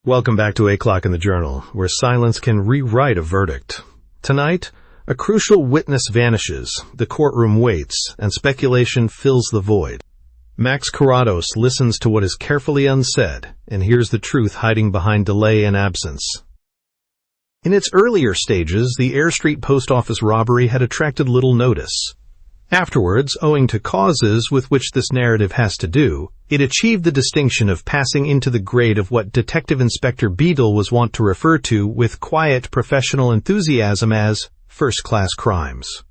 Welcome back to 8 o'clock in the Journal, where silence can rewrite a verdict. Tonight, a crucial witness vanishes, the courtroom waits, and speculation fills the void. Max Carrados listens to what is carefully unsaid and hears the truth hiding behind delay and absence. In its earlier stages, the Eyre Street post office robbery had attracted little notice. Afterwards, owing to causes with which this narrative has to do, it achieved the distinction of passing into the grade of what Detective Inspector Beadle was wont to refer to with quiet professional enthusiasm as first-class crimes.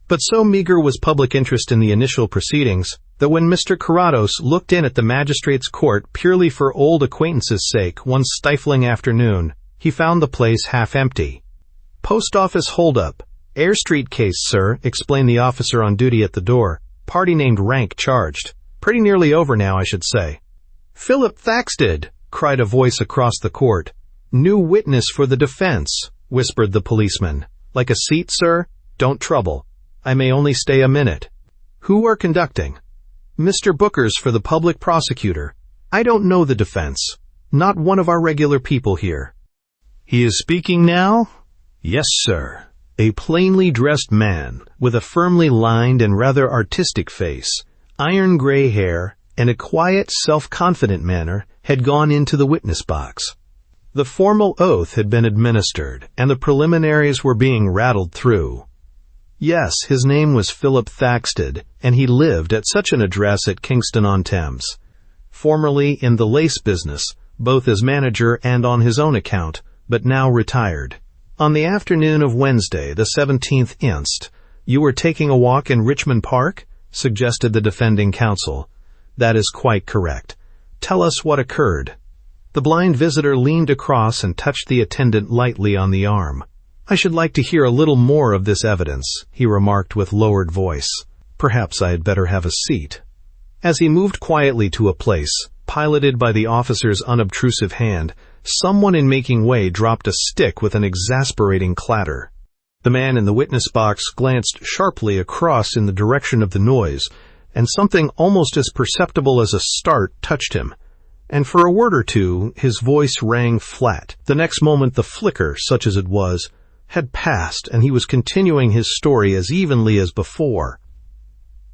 But so meager was public interest in the initial proceedings that when Mr. Carrados looked in at the magistrate's court purely for old acquaintances' sake one stifling afternoon, he found the place half empty. "Post office hold-up. Eyre Street case, sir," explained the officer on duty at the door. "Party named Rank charged. Pretty nearly over now, I should say." "Philip Thaxted," cried a voice across the court. "New witness for the defense," whispered the policeman. "Like a seat, sir? Don't trouble. I may only stay a minute." "Who are conducting?" "Mr. Bookers for the public prosecutor. I don't know the defense. Not one of our regular people here." "He is speaking now?" "Yes, sir." A plainly dressed man, with a firmly lined and rather artistic face, iron gray hair, and a quiet, self-confident manner, had gone into the witness box. The formal oath had been administered, and the preliminaries were being rattled through. Yes, his name was Philip Thaxted, and he lived at such an address at Kingston-on-Thames. Formerly in the lace business, both as manager and on his own account, but now retired. "On the afternoon of Wednesday, the 17th inst., you were taking a walk in Richmond Park?" suggested the defending counsel. "That is quite correct. Tell us what occurred." The blind visitor leaned across and touched the attendant lightly on the arm. "I should like to hear a little more of this evidence," he remarked with lowered voice. "Perhaps I had better have a seat." As he moved quietly to a place, piloted by the officer's unobtrusive hand, someone in making way dropped a stick with an exasperating clatter. The man in the witness box glanced sharply across in the direction of the noise, and something almost as perceptible as a start touched him. And for a word or two, his voice rang flat. The next moment the flicker, such as it was, had passed, and he was continuing his story as evenly as before.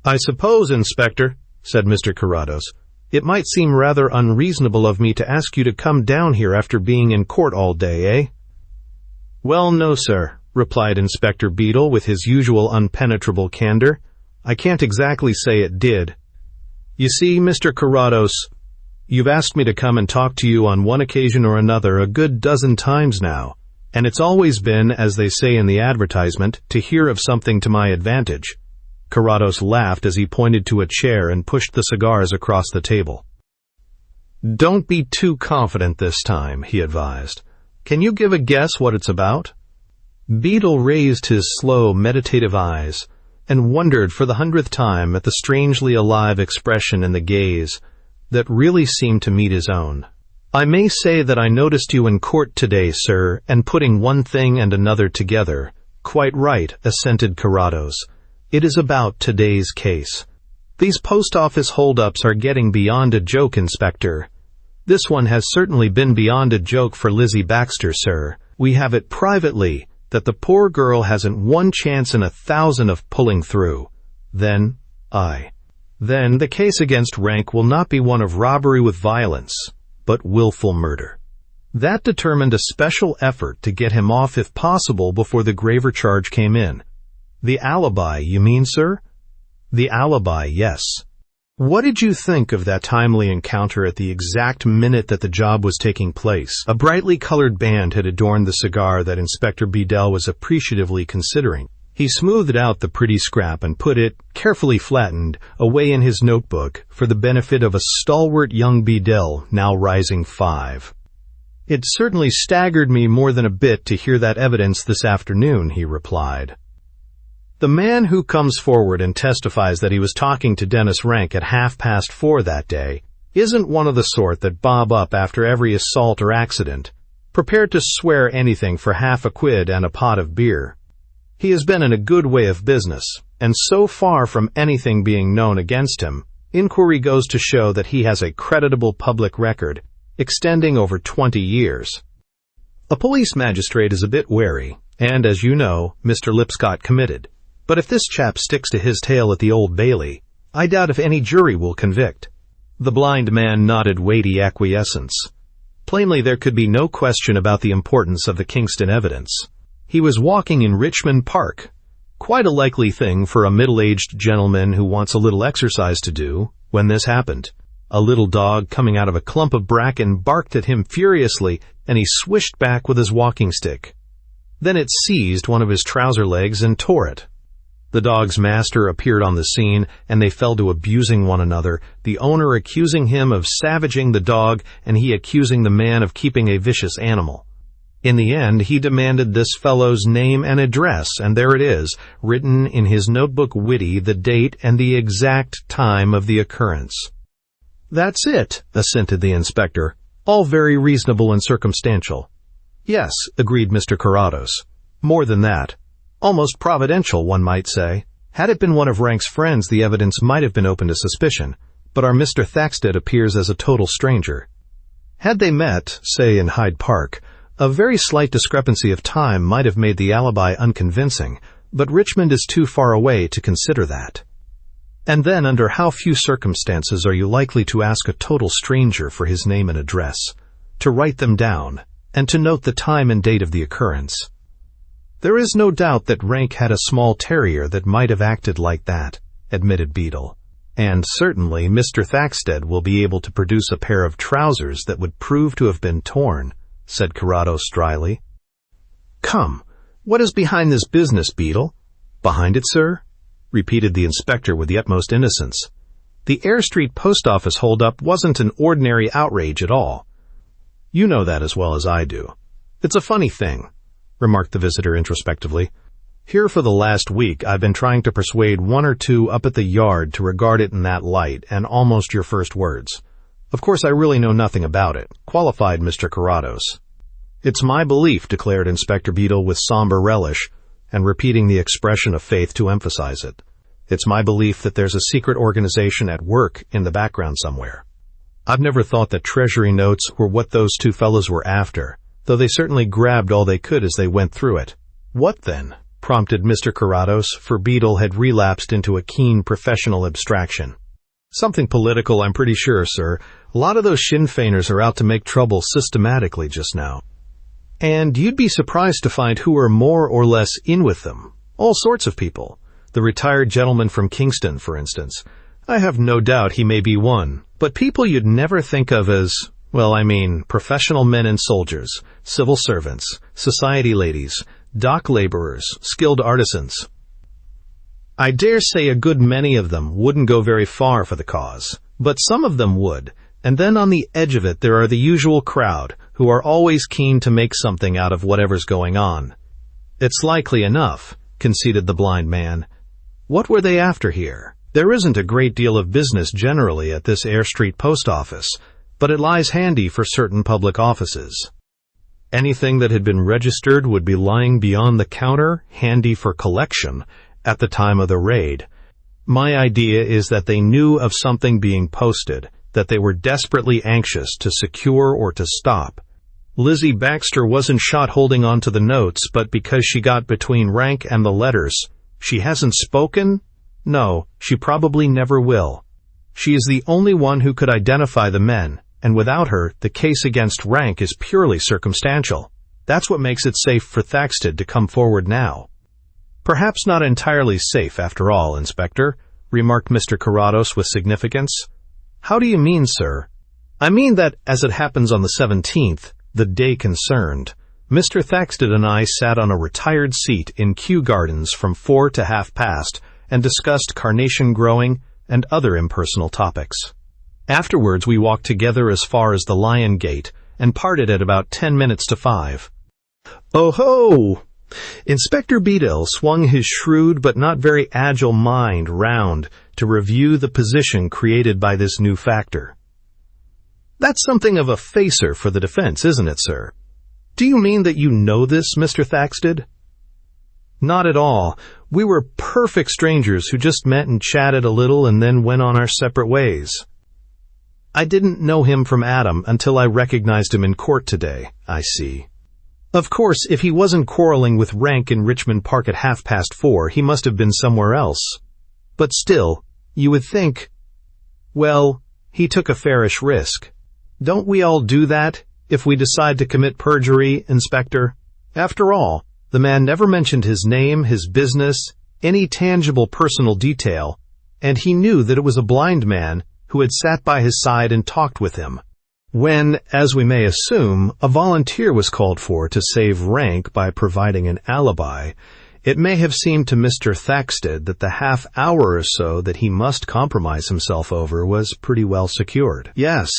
"I suppose, Inspector," said Mr. Carrados, "it might seem rather unreasonable of me to ask you to come down here after being in court all day, eh?" "Well, no, sir," replied Inspector Beadle with his usual unpenetrable candor. "I can't exactly say it did. You see, Mr. Carrados, you've asked me to come and talk to you on one occasion or another a good dozen times now, and it's always been, as they say in the advertisement, to hear of something to my advantage." Carrados laughed as he pointed to a chair and pushed the cigars across the table. "Don't be too confident this time," he advised. "Can you give a guess what it's about?" Beadle raised his slow, meditative eyes and wondered for the 100th time at the strangely alive expression in the gaze that really seemed to meet his own. "I may say that I noticed you in court today, sir, and putting one thing and another together." "Quite right," assented Carrados. "It is about today's case. These post office hold-ups are getting beyond a joke, Inspector. This one has certainly been beyond a joke for Lizzie Baxter, sir. We have it privately that the poor girl hasn't one chance in 1,000 of pulling through. Then the case against Rank will not be one of robbery with violence, but willful murder." That determined a special effort to get him off if possible before the graver charge came in. "The alibi, you mean, sir?" "The alibi, yes." "What did you think of that timely encounter at the exact minute that the job was taking place?" A brightly colored band had adorned the cigar that Inspector Beadle was appreciatively considering. He smoothed out the pretty scrap and put it, carefully flattened, away in his notebook for the benefit of a stalwart young Beadle now rising 5. "It certainly staggered me more than a bit to hear that evidence this afternoon," he replied. "The man who comes forward and testifies that he was talking to Dennis Rank at 4:30 that day isn't one of the sort that bob up after every assault or accident, prepared to swear anything for half a quid and a pot of beer. He has been in a good way of business, and so far from anything being known against him, inquiry goes to show that he has a creditable public record, extending over 20 years. A police magistrate is a bit wary, and as you know, Mr. Lipscott committed. But if this chap sticks to his tale at the Old Bailey, I doubt if any jury will convict. The blind man nodded weighty acquiescence. Plainly there could be no question about the importance of the Kingston evidence. He was walking in Richmond Park. Quite a likely thing for a middle-aged gentleman who wants a little exercise to do, when this happened. A little dog coming out of a clump of bracken barked at him furiously, and he swished back with his walking stick. Then it seized one of his trouser legs and tore it. The dog's master appeared on the scene, and they fell to abusing one another, the owner accusing him of savaging the dog, and he accusing the man of keeping a vicious animal. In the end, he demanded this fellow's name and address, and there it is, written in his notebook witty, the date and the exact time of the occurrence. "That's it," assented the inspector. "All very reasonable and circumstantial." "Yes," agreed Mr. Carrados. "More than that. Almost providential, one might say. Had it been one of Rank's friends, the evidence might have been open to suspicion, but our Mr. Thaxted appears as a total stranger. Had they met, say in Hyde Park, a very slight discrepancy of time might have made the alibi unconvincing, but Richmond is too far away to consider that. And then, under how few circumstances are you likely to ask a total stranger for his name and address, to write them down, and to note the time and date of the occurrence? There is no doubt that Rank had a small terrier that might have acted like that, admitted Beadle. And certainly Mr. Thaxted will be able to produce a pair of trousers that would prove to have been torn, said Carrados dryly. Come, what is behind this business, Beadle? Behind it, sir? Repeated the inspector with the utmost innocence. The Eyre Street post office hold-up wasn't an ordinary outrage at all. You know that as well as I do. It's a funny thing, remarked the visitor introspectively. Here for the last week I've been trying to persuade one or two up at the yard to regard it in that light, and almost your first words. Of course I really know nothing about it, qualified Mr. Carrados. It's my belief, declared Inspector Beadle with somber relish, and repeating the expression of faith to emphasize it. It's my belief that there's a secret organization at work in the background somewhere. I've never thought that treasury notes were what those two fellows were after, though they certainly grabbed all they could as they went through it. What then? Prompted Mr. Carrados, for Beadle had relapsed into a keen professional abstraction. Something political, I'm pretty sure, sir. A lot of those Sinn Feiners are out to make trouble systematically just now. And you'd be surprised to find who are more or less in with them. All sorts of people. The retired gentleman from Kingston, for instance. I have no doubt he may be one. But people you'd never think of as, well, I mean, professional men and soldiers, civil servants, society ladies, dock laborers, skilled artisans. I dare say a good many of them wouldn't go very far for the cause, but some of them would. And then on the edge of it there are the usual crowd, who are always keen to make something out of whatever's going on. It's likely enough, conceded the blind man. What were they after here? There isn't a great deal of business generally at this Eyre Street post office, but it lies handy for certain public offices. Anything that had been registered would be lying beyond the counter, handy for collection, at the time of the raid. My idea is that they knew of something being posted, that they were desperately anxious to secure or to stop. Lizzie Baxter wasn't shot holding on to the notes, but because she got between Rank and the letters. She hasn't spoken? No, she probably never will. She is the only one who could identify the men, and without her, the case against Rank is purely circumstantial. That's what makes it safe for Thaxted to come forward now. Perhaps not entirely safe, after all, Inspector, remarked Mr. Carrados with significance. How do you mean, sir? I mean that, as it happens on the 17th, the day concerned, Mr. Thaxted and I sat on a retired seat in Kew Gardens from 4 to past and discussed carnation growing and other impersonal topics. Afterwards we walked together as far as the Lion Gate and parted at about 10 minutes to 5. Oh-ho! Inspector Beadle swung his shrewd but not very agile mind round to review the position created by this new factor. That's something of a facer for the defense, isn't it, sir? Do you mean that you know this, Mr. Thaxted? Not at all. We were perfect strangers who just met and chatted a little and then went on our separate ways. I didn't know him from Adam until I recognized him in court today. I see. Of course, if he wasn't quarreling with Rank in Richmond Park at 4:30, he must have been somewhere else. But still, you would think, well, he took a fairish risk. Don't we all do that if we decide to commit perjury, Inspector? After all, the man never mentioned his name, his business, any tangible personal detail, and he knew that it was a blind man who had sat by his side and talked with him. When, as we may assume, a volunteer was called for to save Rank by providing an alibi, it may have seemed to Mr. Thaxted that the half hour or so that he must compromise himself over was pretty well secured. Yes,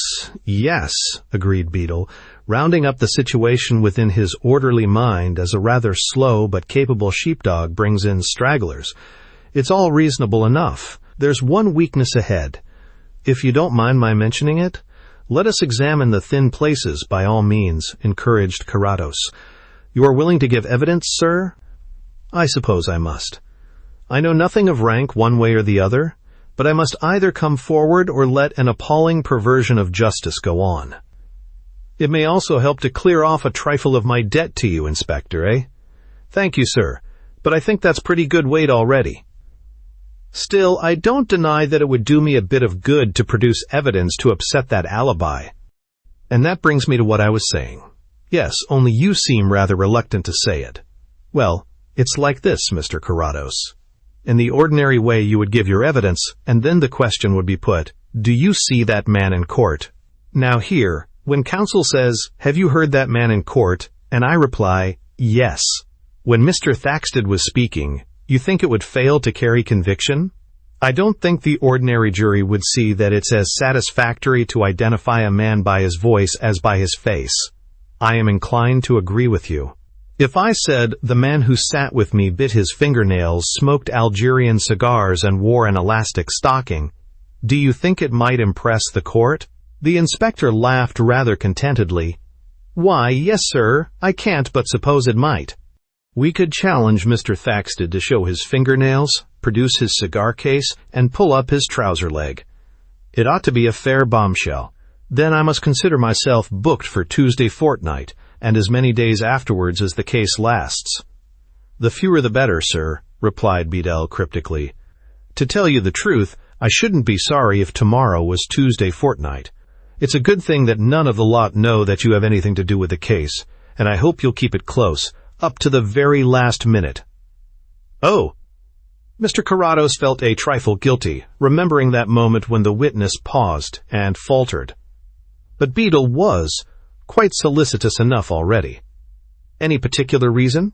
agreed Beadle, rounding up the situation within his orderly mind as a rather slow but capable sheepdog brings in stragglers. It's all reasonable enough. There's one weakness ahead. If you don't mind my mentioning it, let us examine the thin places by all means, encouraged Carrados. You are willing to give evidence, sir? I suppose I must. I know nothing of Rank one way or the other, but I must either come forward or let an appalling perversion of justice go on. It may also help to clear off a trifle of my debt to you, Inspector, eh? Thank you, sir, but I think that's pretty good weight already. Still, I don't deny that it would do me a bit of good to produce evidence to upset that alibi. And that brings me to what I was saying. Yes, only you seem rather reluctant to say it. Well, it's like this, Mr. Carrados. In the ordinary way you would give your evidence, and then the question would be put, do you see that man in court? Now here, when counsel says, have you heard that man in court, and I reply, yes, when Mr. Thaxted was speaking, you think it would fail to carry conviction? I don't think the ordinary jury would see that it's as satisfactory to identify a man by his voice as by his face. I am inclined to agree with you. If I said the man who sat with me bit his fingernails, smoked Algerian cigars, and wore an elastic stocking, do you think it might impress the court? The inspector laughed rather contentedly. Why, yes, sir, I can't but suppose it might. We could challenge Mr. Thaxted to show his fingernails, produce his cigar case, and pull up his trouser leg. It ought to be a fair bombshell. Then I must consider myself booked for Tuesday fortnight, and as many days afterwards as the case lasts. The fewer the better, sir, replied Beadle cryptically. To tell you the truth, I shouldn't be sorry if tomorrow was Tuesday fortnight. It's a good thing that none of the lot know that you have anything to do with the case, and I hope you'll keep it close, up to the very last minute. Oh! Mr. Carrados felt a trifle guilty, remembering that moment when the witness paused and faltered. But Beadle was quite solicitous enough already. Any particular reason?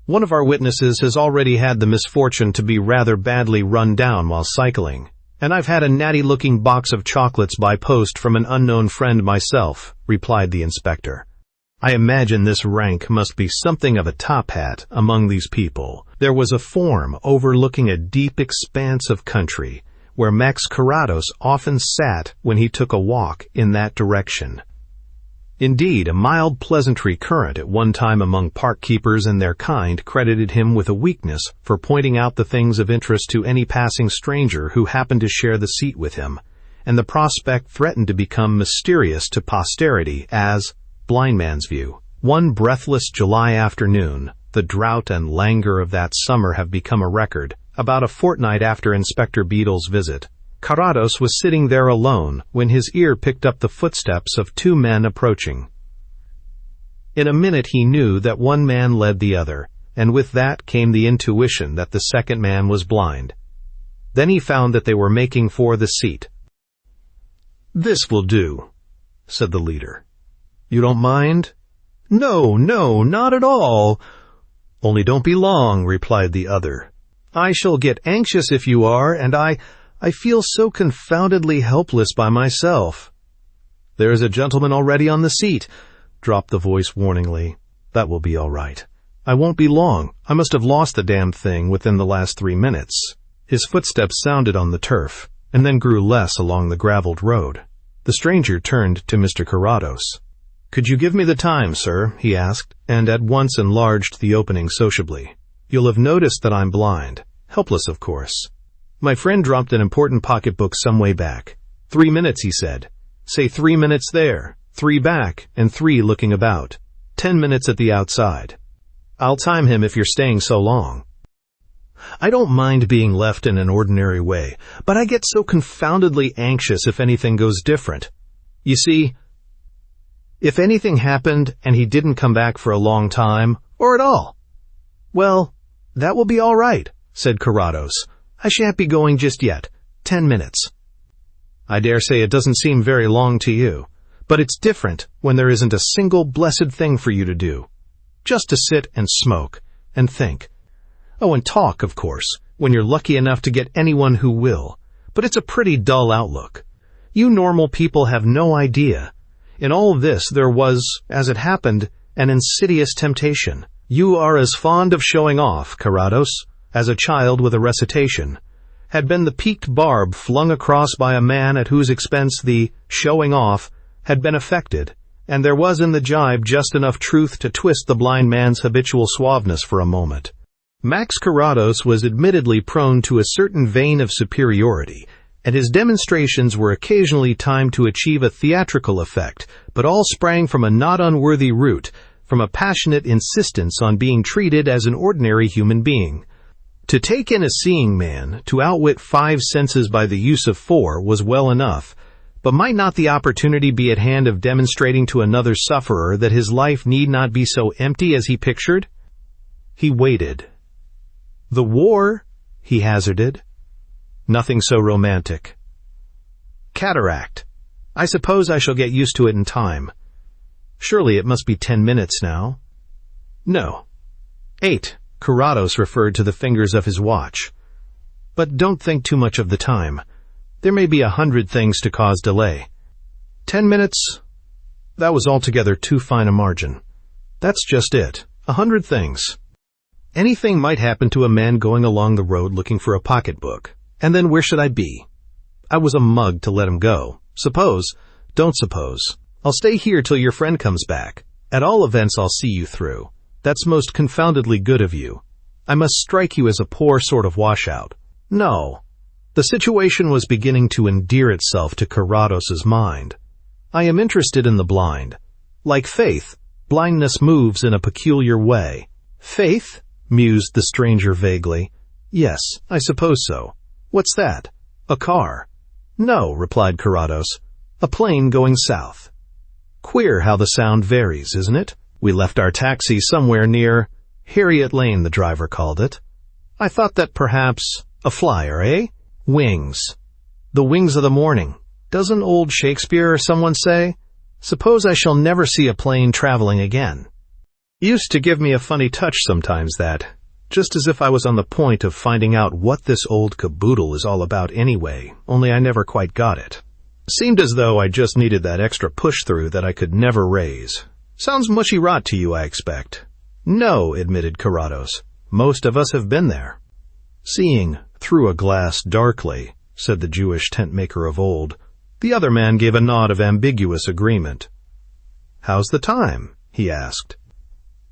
One of our witnesses has already had the misfortune to be rather badly run down while cycling, and I've had a natty-looking box of chocolates by post from an unknown friend myself, replied the inspector. I imagine this Rank must be something of a top hat among these people. There was a form overlooking a deep expanse of country where Max Carrados often sat when he took a walk in that direction. Indeed, a mild pleasantry current at one time among park keepers and their kind credited him with a weakness for pointing out the things of interest to any passing stranger who happened to share the seat with him, and the prospect threatened to become mysterious to posterity as Blind Man's View. One breathless July afternoon, the drought and languor of that summer have become a record. About a fortnight after Inspector Beadle's visit, Carrados was sitting there alone when his ear picked up the footsteps of two men approaching. In a minute he knew that one man led the other, and with that came the intuition that the second man was blind. Then he found that they were making for the seat. "This will do," said the leader. "You don't mind?" No, not at all." "Only don't be long," replied the other. "I shall get anxious if you are, and I feel so confoundedly helpless by myself." "There's a gentleman already on the seat," dropped the voice warningly. "That will be all right. I won't be long. I must have lost the damned thing within the last 3 minutes." His footsteps sounded on the turf, and then grew less along the graveled road. The stranger turned to Mr. Carrados. "Could you give me the time, sir?" he asked, and at once enlarged the opening sociably. "You'll have noticed that I'm blind. Helpless, of course. My friend dropped an important pocketbook some way back. 3 minutes, he said. Say 3 minutes there, 3 back, and 3 looking about. 10 minutes at the outside. I'll time him if you're staying so long. I don't mind being left in an ordinary way, but I get so confoundedly anxious if anything goes different. You see, if anything happened and he didn't come back for a long time, or at all, well, that will be all right, said Carrados. I shan't be going just yet. 10 minutes. I dare say it doesn't seem very long to you, but it's different when there isn't a single blessed thing for you to do. Just to sit and smoke and think. Oh, and talk, of course, when you're lucky enough to get anyone who will. But it's a pretty dull outlook. You normal people have no idea. In all this there was, as it happened, an insidious temptation. You are as fond of showing off, Carrados, as a child with a recitation, had been the peaked barb flung across by a man at whose expense the showing off had been effected, and there was in the jibe just enough truth to twist the blind man's habitual suaveness for a moment. Max Carrados was admittedly prone to a certain vein of superiority, and his demonstrations were occasionally timed to achieve a theatrical effect, but all sprang from a not unworthy root, from a passionate insistence on being treated as an ordinary human being. To take in a seeing man, to outwit 5 senses by the use of 4, was well enough, but might not the opportunity be at hand of demonstrating to another sufferer that his life need not be so empty as he pictured? He waited. The war, he hazarded. Nothing so romantic. Cataract. I suppose I shall get used to it in time. Surely it must be 10 minutes now. No. 8. Carrados referred to the fingers of his watch. But don't think too much of the time. There may be 100 things to cause delay. 10 minutes? That was altogether too fine a margin. That's just it. 100 things. Anything might happen to a man going along the road looking for a pocketbook. And then where should I be? I was a mug to let him go. Don't suppose. I'll stay here till your friend comes back. At all events, I'll see you through. That's most confoundedly good of you. I must strike you as a poor sort of washout. No. The situation was beginning to endear itself to Carrados's mind. I am interested in the blind. Like faith, blindness moves in a peculiar way. Faith? Mused the stranger vaguely. Yes, I suppose so. What's that? A car? No, replied Carrados. A plane going south. Queer how the sound varies, isn't it? We left our taxi somewhere near Harriet Lane, the driver called it. I thought that perhaps a flyer, eh? Wings. The wings of the morning. Doesn't old Shakespeare or someone say? Suppose I shall never see a plane traveling again. Used to give me a funny touch sometimes that, just as if I was on the point of finding out what this old caboodle is all about anyway, only I never quite got it. Seemed as though I just needed that extra push-through that I could never raise. Sounds mushy rot to you, I expect. No, admitted Carrados. Most of us have been there. Seeing through a glass darkly, said the Jewish tent-maker of old. The other man gave a nod of ambiguous agreement. How's the time? He asked.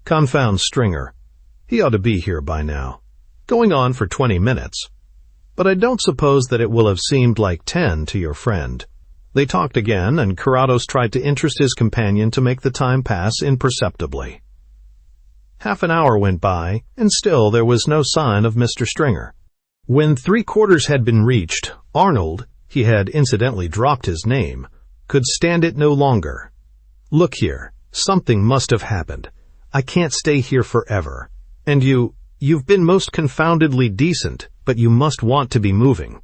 Confound Stringer. He ought to be here by now. Going on for 20 minutes. But I don't suppose that it will have seemed like 10 to your friend. They talked again, and Carrados tried to interest his companion to make the time pass imperceptibly. Half an hour went by, and still there was no sign of Mr. Stringer. When 3/4 had been reached, Arnold, he had incidentally dropped his name, could stand it no longer. Look here, something must have happened. I can't stay here forever. And you've been most confoundedly decent, but you must want to be moving.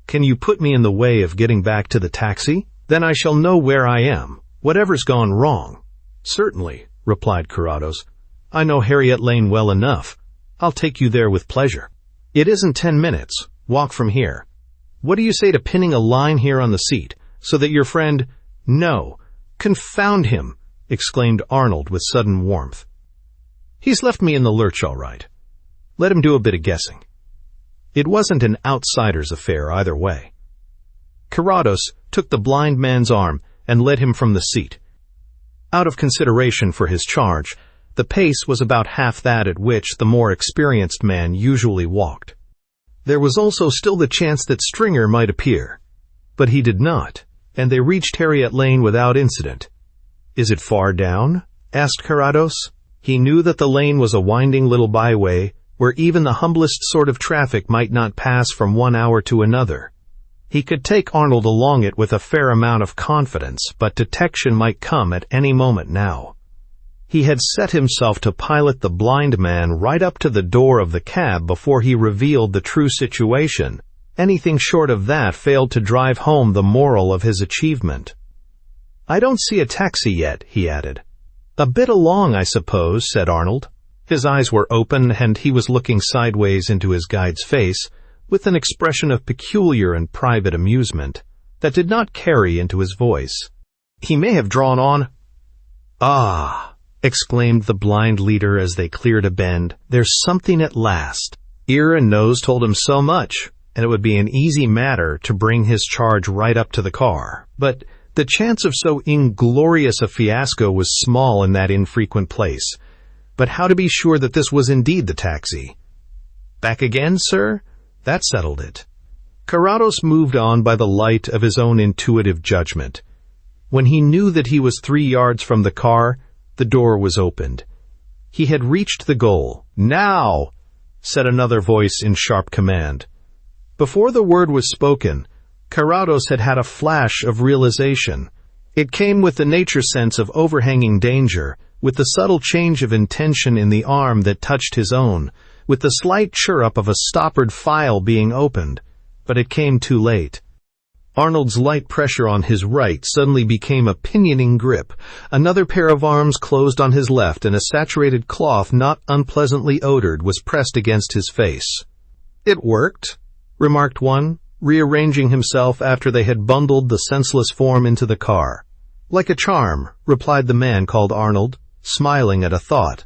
Can you put me in the way of getting back to the taxi? Then I shall know where I am, whatever's gone wrong. Certainly, replied Carrados. I know Harriet Lane well enough. I'll take you there with pleasure. It isn't 10 minutes. Walk from here. What do you say to pinning a line here on the seat, so that your friend— No. Confound him, exclaimed Arnold with sudden warmth. He's left me in the lurch all right. Let him do a bit of guessing. It wasn't an outsider's affair either way. Carrados took the blind man's arm and led him from the seat. Out of consideration for his charge, the pace was about half that at which the more experienced man usually walked. There was also still the chance that Stringer might appear, but he did not, and they reached Harriet Lane without incident. "Is it far down?" asked Carrados. He knew that the lane was a winding little byway where even the humblest sort of traffic might not pass from 1 hour to another. He could take Arnold along it with a fair amount of confidence, but detection might come at any moment now. He had set himself to pilot the blind man right up to the door of the cab before he revealed the true situation. Anything short of that failed to drive home the moral of his achievement. "I don't see a taxi yet," he added. "A bit along, I suppose," said Arnold. His eyes were open, and he was looking sideways into his guide's face, with an expression of peculiar and private amusement that did not carry into his voice. "He may have drawn on—" "Ah!" exclaimed the blind leader as they cleared a bend. "There's something at last." Ear and nose told him so much, and it would be an easy matter to bring his charge right up to the car. But the chance of so inglorious a fiasco was small in that infrequent place. But how to be sure that this was indeed the taxi? "Back again, sir?" That settled it. Carrados moved on by the light of his own intuitive judgment. When he knew that he was 3 yards from the car, the door was opened. He had reached the goal. "Now!" said another voice in sharp command. Before the word was spoken, Carrados had had a flash of realization. It came with the nature sense of overhanging danger, with the subtle change of intention in the arm that touched his own, with the slight chirrup of a stoppered file being opened. But it came too late. Arnold's light pressure on his right suddenly became a pinioning grip. Another pair of arms closed on his left, and a saturated cloth not unpleasantly odored was pressed against his face. "It worked," remarked one, rearranging himself after they had bundled the senseless form into the car. "Like a charm," replied the man called Arnold, smiling at a thought.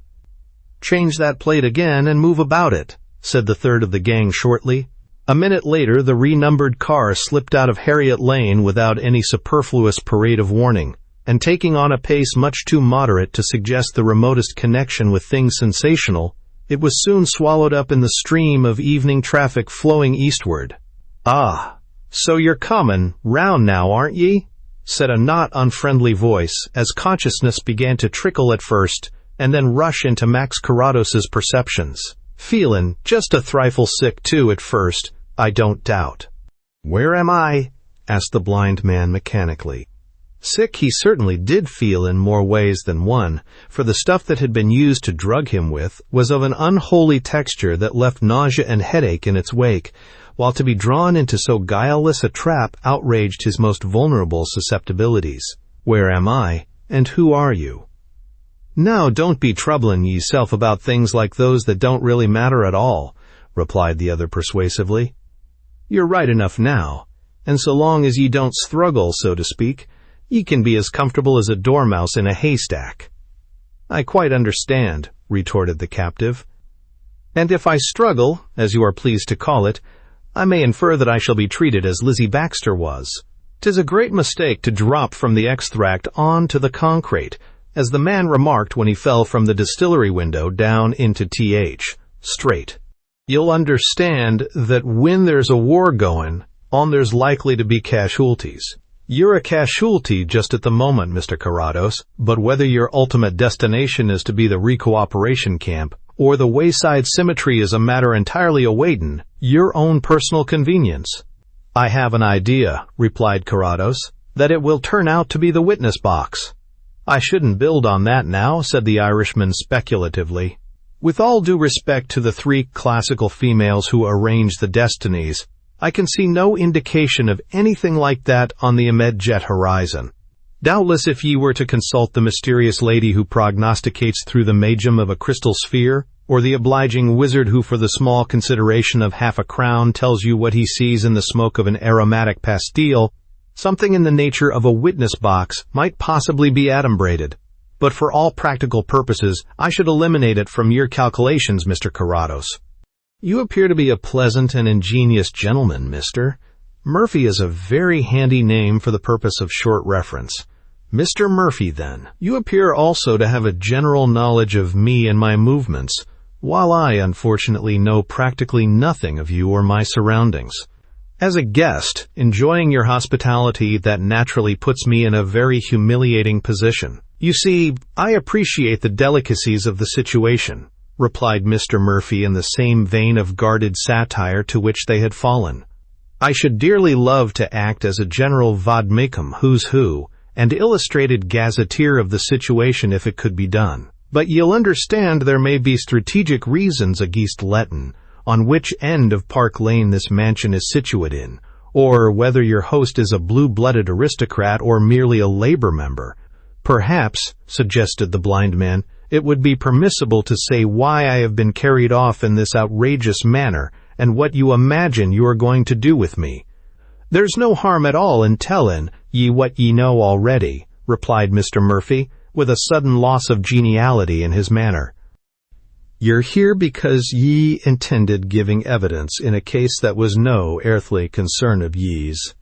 "Change that plate again and move about it," said the third of the gang shortly. A minute later, the renumbered car slipped out of Harriet Lane without any superfluous parade of warning, and taking on a pace much too moderate to suggest the remotest connection with things sensational, it was soon swallowed up in the stream of evening traffic flowing eastward. "Ah, so you're comin' round now, aren't ye?" said a not unfriendly voice, as consciousness began to trickle at first, and then rush into Max Carrados's perceptions. "Feelin' just a thrifle sick, too, at first, I don't doubt." "Where am I?" asked the blind man mechanically. Sick he certainly did feel in more ways than one, for the stuff that had been used to drug him with was of an unholy texture that left nausea and headache in its wake, while to be drawn into so guileless a trap outraged his most vulnerable susceptibilities. "Where am I, and who are you?" "Now don't be troublin' yeself about things like those that don't really matter at all," replied the other persuasively. "You're right enough now, and so long as ye don't struggle, so to speak, ye can be as comfortable as a dormouse in a haystack." "I quite understand," retorted the captive. "And if I struggle, as you are pleased to call it, I may infer that I shall be treated as Lizzie Baxter was. 'Tis a great mistake to drop from the extract on to the concrete, as the man remarked when he fell from the distillery window down into TH, straight. You'll understand that when there's a war goin' on, there's likely to be casualties. You're a casualty just at the moment, Mr. Carrados, but whether your ultimate destination is to be the recooperation camp, or the wayside cemetery is a matter entirely awaitin' your own personal convenience." "I have an idea," replied Carrados, "that it will turn out to be the witness box." "I shouldn't build on that now," said the Irishman speculatively. "With all due respect to the 3 classical females who arrange the destinies, I can see no indication of anything like that on the immediate horizon. Doubtless if ye were to consult the mysterious lady who prognosticates through the medium of a crystal sphere, or the obliging wizard who for the small consideration of half a crown tells you what he sees in the smoke of an aromatic pastille, something in the nature of a witness box might possibly be adumbrated. But for all practical purposes, I should eliminate it from your calculations, Mr. Carrados." "You appear to be a pleasant and ingenious gentleman, mister. Murphy is a very handy name for the purpose of short reference. Mr. Murphy, then. You appear also to have a general knowledge of me and my movements, while I, unfortunately, know practically nothing of you or my surroundings. As a guest, enjoying your hospitality, that naturally puts me in a very humiliating position. You see, I appreciate the delicacies of the situation," replied Mr. Murphy in the same vein of guarded satire to which they had fallen. "I should dearly love to act as a general vademecum who's who and illustrated gazetteer of the situation if it could be done. But you'll understand there may be strategic reasons against letting on which end of Park Lane this mansion is situate in, or whether your host is a blue-blooded aristocrat or merely a labor member. Perhaps," suggested the blind man, "it would be permissible to say why I have been carried off in this outrageous manner and what you imagine you are going to do with me." "There's no harm at all in tellin' ye what ye know already," replied Mr. Murphy, with a sudden loss of geniality in his manner. "You're here because ye intended giving evidence in a case that was no earthly concern of ye's.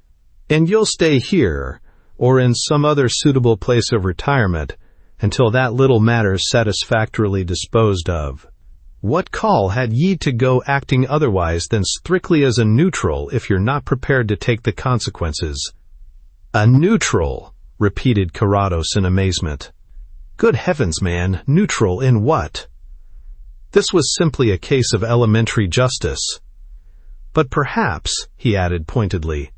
And you'll stay here, or in some other suitable place of retirement, until that little matter's satisfactorily disposed of. What call had ye to go acting otherwise than strictly as a neutral if you're not prepared to take the consequences?" "A neutral?" repeated Carrados in amazement. "Good heavens, man, neutral in what?" This was simply a case of elementary justice. "But perhaps," he added pointedly,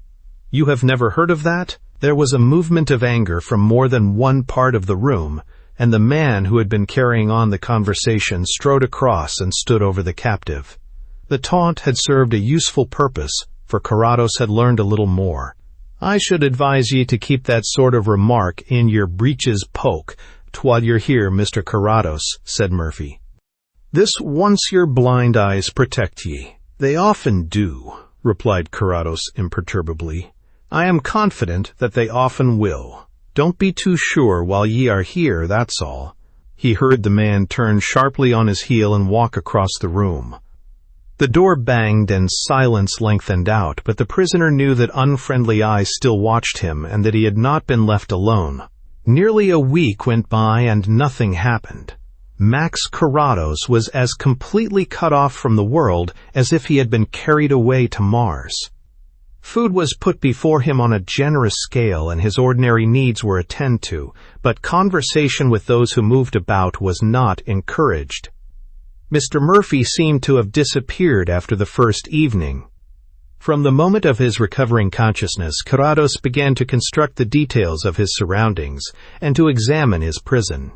"you have never heard of that?" There was a movement of anger from more than one part of the room, and the man who had been carrying on the conversation strode across and stood over the captive. The taunt had served a useful purpose, for Carrados had learned a little more. "I should advise ye to keep that sort of remark in your breeches poke while you're here, Mr. Carrados," said Murphy. "This once your blind eyes protect ye." "They often do," replied Carrados imperturbably. "I am confident that they often will. Don't be too sure while ye are here, that's all." He heard the man turn sharply on his heel and walk across the room. The door banged and silence lengthened out, but the prisoner knew that unfriendly eyes still watched him and that he had not been left alone. Nearly a week went by and nothing happened. Max Carrados was as completely cut off from the world as if he had been carried away to Mars. Food was put before him on a generous scale and his ordinary needs were attended to, but conversation with those who moved about was not encouraged. Mr. Murphy seemed to have disappeared after the first evening. From the moment of his recovering consciousness, Carrados began to construct the details of his surroundings and to examine his prison.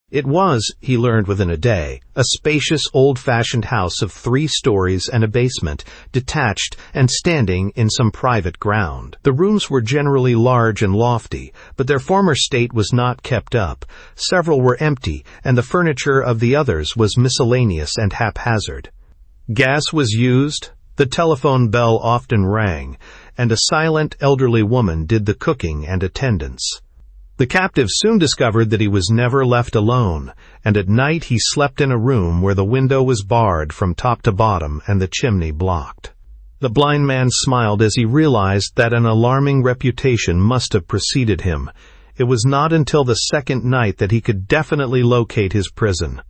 It was, he learned within a day, a spacious, old-fashioned house of 3 stories and a basement, detached and standing in some private ground. The rooms were generally large and lofty, but their former state was not kept up. Several were empty, and the furniture of the others was miscellaneous and haphazard. Gas was used, the telephone bell often rang, and a silent elderly woman did the cooking and attendance. The captive soon discovered that he was never left alone, and at night he slept in a room where the window was barred from top to bottom and the chimney blocked. The blind man smiled as he realized that an alarming reputation must have preceded him. It was not until the second night that he could definitely locate his prison.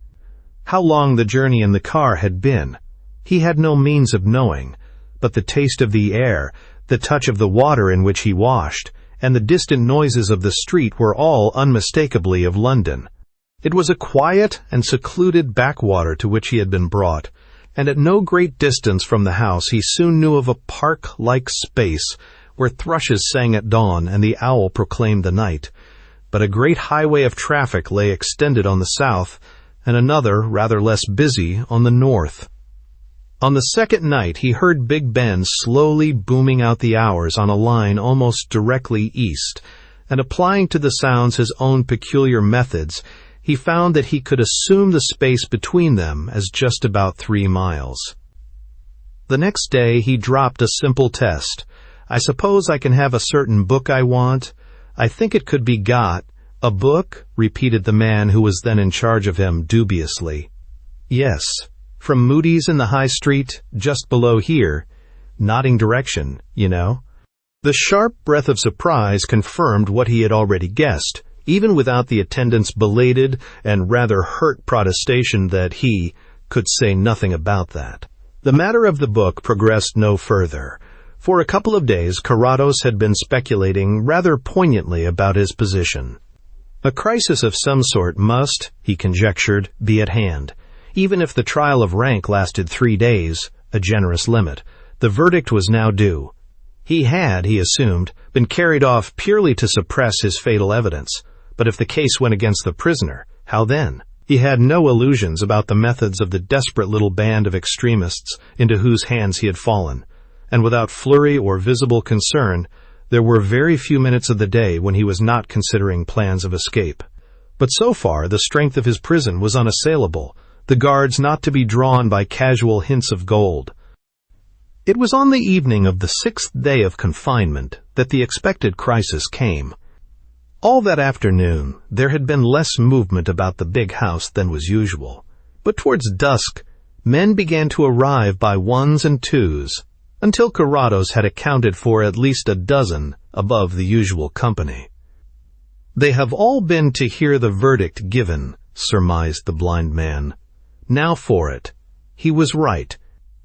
How long the journey in the car had been, he had no means of knowing, but the taste of the air, the touch of the water in which he washed, and the distant noises of the street were all unmistakably of London. It was a quiet and secluded backwater to which he had been brought, and at no great distance from the house he soon knew of a park-like space where thrushes sang at dawn and the owl proclaimed the night. But a great highway of traffic lay extended on the south, and another, rather less busy, on the north. On the second night he heard Big Ben slowly booming out the hours on a line almost directly east, and applying to the sounds his own peculiar methods, he found that he could assume the space between them as just about 3 miles. The next day he dropped a simple test. "I suppose I can have a certain book I want? I think it could be got." "A book?" repeated the man who was then in charge of him dubiously. "Yes. From Moody's in the High Street, just below here. Nodding direction, you know." The sharp breath of surprise confirmed what he had already guessed, even without the attendant's belated and rather hurt protestation that he could say nothing about that. The matter of the book progressed no further, For a couple of days, Carrados had been speculating rather poignantly about his position. A crisis of some sort must, he conjectured, be at hand. Even if the trial of rank lasted 3 days, a generous limit, the verdict was now due. He had, he assumed, been carried off purely to suppress his fatal evidence. But if the case went against the prisoner, how then? He had no illusions about the methods of the desperate little band of extremists into whose hands he had fallen. And without flurry or visible concern, there were very few minutes of the day when he was not considering plans of escape. But so far, the strength of his prison was unassailable, the guards not to be drawn by casual hints of gold. It was on the evening of the 6th day of confinement that the expected crisis came. All that afternoon, there had been less movement about the big house than was usual. But towards dusk, men began to arrive by ones and twos, until Carrados had accounted for at least a dozen above the usual company. "They have all been to hear the verdict given," surmised the blind man. Now for it. He was right.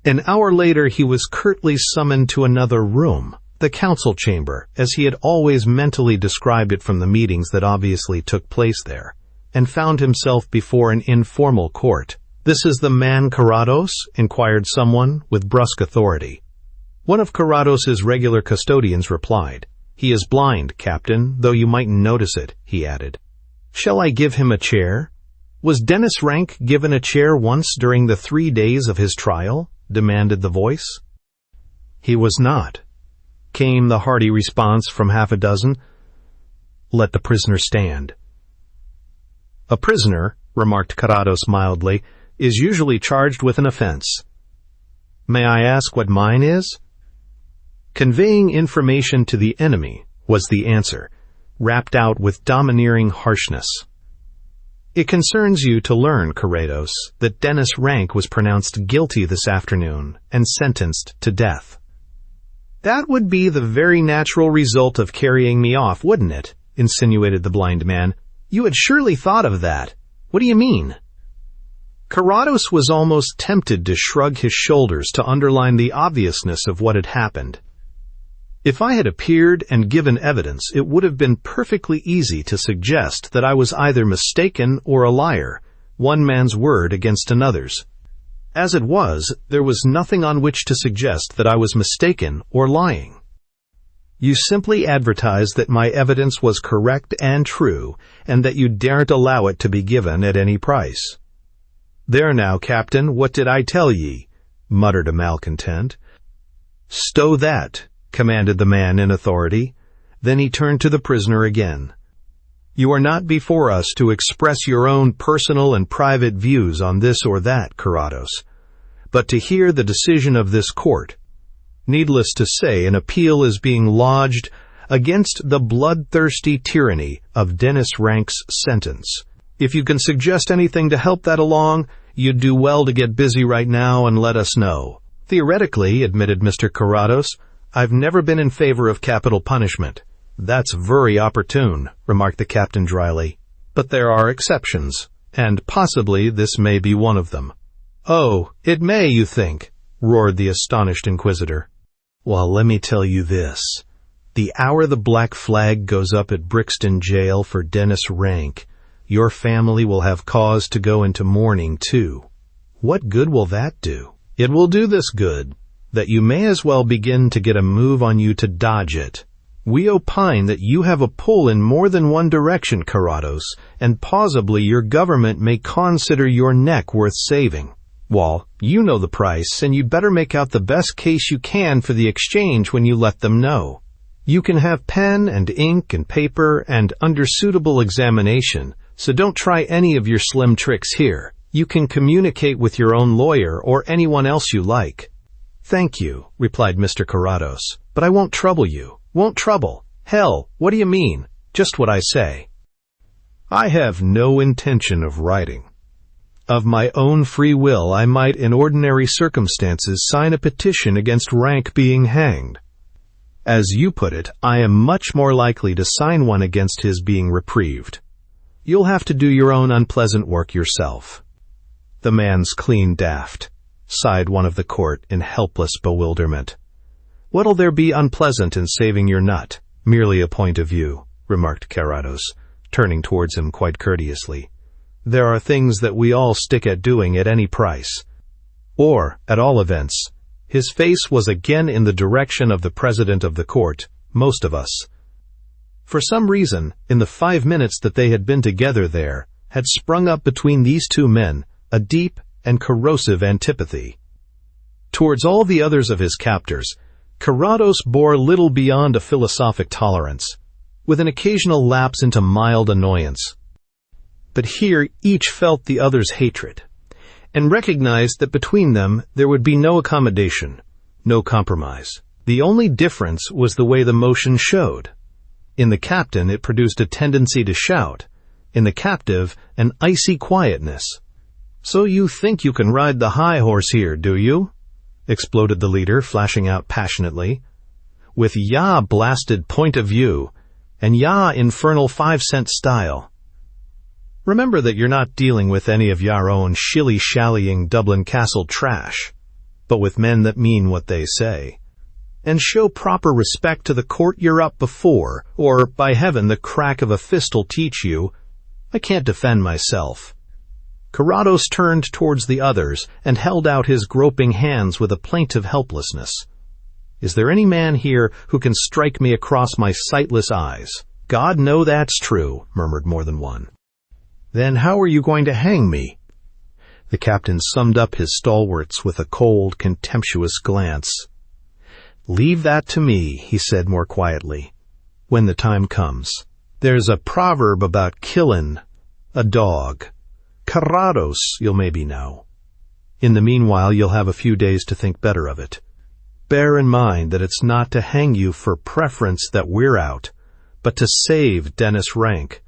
An hour later he was curtly summoned to another room, the council chamber, as he had always mentally described it from the meetings that obviously took place there, and found himself before an informal court. "This is the man Carrados?" inquired someone with brusque authority. One of Carrados's regular custodians replied. "He is blind, Captain, though you mightn't notice it," he added. "Shall I give him a chair?" "Was Dennis Rank given a chair once during the 3 days of his trial?" demanded the voice. "He was not," came the hearty response from half a dozen. "Let the prisoner stand." "A prisoner," remarked Carrados mildly, "is usually charged with an offense." "May I ask what mine is?" "Conveying information to the enemy," was the answer, rapped out with domineering harshness. "It concerns you to learn, Carrados, that Dennis Rank was pronounced guilty this afternoon and sentenced to death." "That would be the very natural result of carrying me off, wouldn't it?" insinuated the blind man. "You had surely thought of that. What do you mean?" Carrados was almost tempted to shrug his shoulders to underline the obviousness of what had happened. "If I had appeared and given evidence, it would have been perfectly easy to suggest that I was either mistaken or a liar, one man's word against another's. As it was, there was nothing on which to suggest that I was mistaken or lying. You simply advertised that my evidence was correct and true, and that you daren't allow it to be given at any price." "There now, Captain, what did I tell ye?" muttered a malcontent. "Stow that," commanded the man in authority. Then he turned to the prisoner again. "You are not before us to express your own personal and private views on this or that, Carrados, but to hear the decision of this court. Needless to say, an appeal is being lodged against the bloodthirsty tyranny of Dennis Rank's sentence. If you can suggest anything to help that along, you'd do well to get busy right now and let us know." "Theoretically," admitted Mr. Carrados, "I've never been in favor of capital punishment." "That's very opportune," remarked the captain dryly. "But there are exceptions, and possibly this may be one of them." "Oh, it may, you think?" roared the astonished inquisitor. "Well, let me tell you this. The hour the black flag goes up at Brixton Jail for Dennis Rank, your family will have cause to go into mourning, too. What good will that do? It will do this good, that you may as well begin to get a move on you to dodge it. We opine that you have a pull in more than one direction, Carrados, and possibly your government may consider your neck worth saving. Well, you know the price, and you'd better make out the best case you can for the exchange when you let them know. You can have pen and ink and paper and under suitable examination, so don't try any of your slim tricks here. You can communicate with your own lawyer or anyone else you like." "Thank you," replied Mr. Carrados, "but I won't trouble you." "Won't trouble? Hell, what do you mean? Just what I say." "I have no intention of writing. Of my own free will, I might in ordinary circumstances sign a petition against Rank being hanged. As you put it, I am much more likely to sign one against his being reprieved. You'll have to do your own unpleasant work yourself." "The man's clean daft," sighed one of the court in helpless bewilderment. "What'll there be unpleasant in saving your nut? Merely a point of view," remarked Carrados, turning towards him quite courteously. "There are things that we all stick at doing at any price." Or, at all events, his face was again in the direction of the president of the court, most of us. For some reason, in the 5 minutes that they had been together there, had sprung up between these two men a deep and corrosive antipathy. Towards all the others of his captors, Carrados bore little beyond a philosophic tolerance, with an occasional lapse into mild annoyance. But here each felt the other's hatred, and recognized that between them there would be no accommodation, no compromise. The only difference was the way the motion showed. In the captain it produced a tendency to shout, in the captive an icy quietness. "So you think you can ride the high horse here, do you?" exploded the leader, flashing out passionately. "With ya blasted point of view, and ya infernal 5-cent style. Remember that you're not dealing with any of your own shilly-shallying Dublin Castle trash, but with men that mean what they say. And show proper respect to the court you're up before, or, by heaven, the crack of a fist'll teach you. I can't defend myself." Carrados turned towards the others and held out his groping hands with a plaintive helplessness. "Is there any man here who can strike me across my sightless eyes?" "God, no, that's true," murmured more than one. "Then how are you going to hang me?" The captain summed up his stalwarts with a cold, contemptuous glance. "Leave that to me," he said more quietly, "when the time comes. There's a proverb about killin' a dog. Carrados, you'll maybe know. In the meanwhile, you'll have a few days to think better of it. Bear in mind that it's not to hang you for preference that we're out, but to save Dennis Rank.